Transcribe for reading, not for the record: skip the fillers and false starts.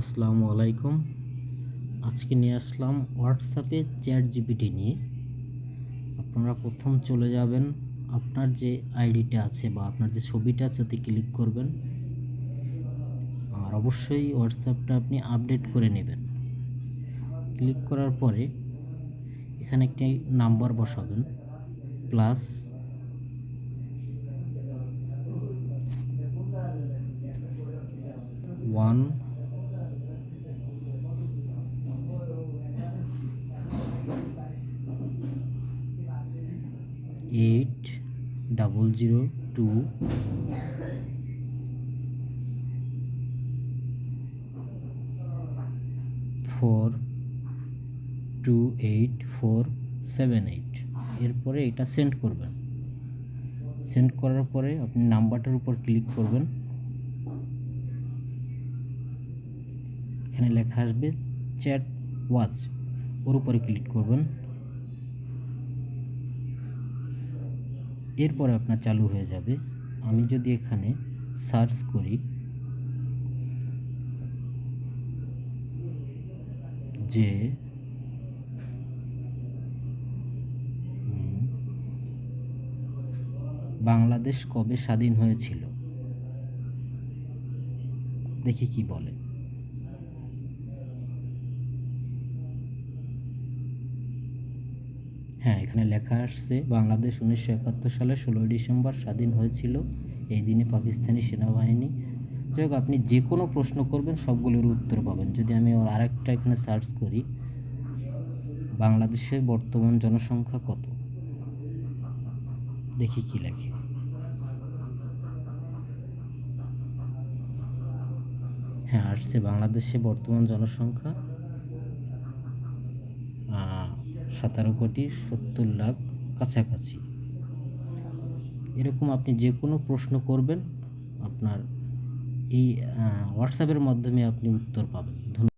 আসসালামু আলাইকুম। আজকে নিয়ে আসলাম হোয়াটসঅ্যাপে চ্যাট জিপিটি নিয়ে। আপনারা প্রথম চলে যাবেন আপনার যে আইডিটা আছে বা আপনার যে ছবিটা আছে ওতে ক্লিক করবেন। আর অবশ্যই হোয়াটসঅ্যাপটা আপনি আপডেট করে নেবেন। ক্লিক করার পরে এখানে একটি নাম্বার বসাবেন, প্লাস ওয়ান 8002 42878। এরপরে এটা সেন্ড করবেন। সেন্ড করার পরে আপনি নাম্বারটার উপর ক্লিক করবেন। এখানে লেখা আসবে চ্যাট ওয়াচ, ওর উপরে ক্লিক করবেন। এরপরে আপনার চালু হয়ে যাবে। আমি যদি এখানে সার্চ করি যে বাংলাদেশ কবে স্বাধীন হয়েছিল, দেখি কি বলে। হ্যাঁ, এখানে লেখা আসছে বাংলাদেশ 1971 সালে 16 ডিসেম্বর স্বাধীন হয়েছিল। এই দিনে পাকিস্তানি সেনাবাহিনী। যাই হোক, আপনি যে কোনো প্রশ্ন করবেন সবগুলোর উত্তর পাবেন। যদি আমি আরেকটা এখানে সার্চ করি, বাংলাদেশের বর্তমান জনসংখ্যা কত, দেখি কি লেখে। হ্যাঁ, আসছে বাংলাদেশে বর্তমান জনসংখ্যা 17,70,00,000 কাছাকাছি। এরকম আপনি যে কোনো প্রশ্ন করবেন, আপনার এই হোয়াটসঅ্যাপের মাধ্যমে আপনি উত্তর পাবেন। ধন্যবাদ।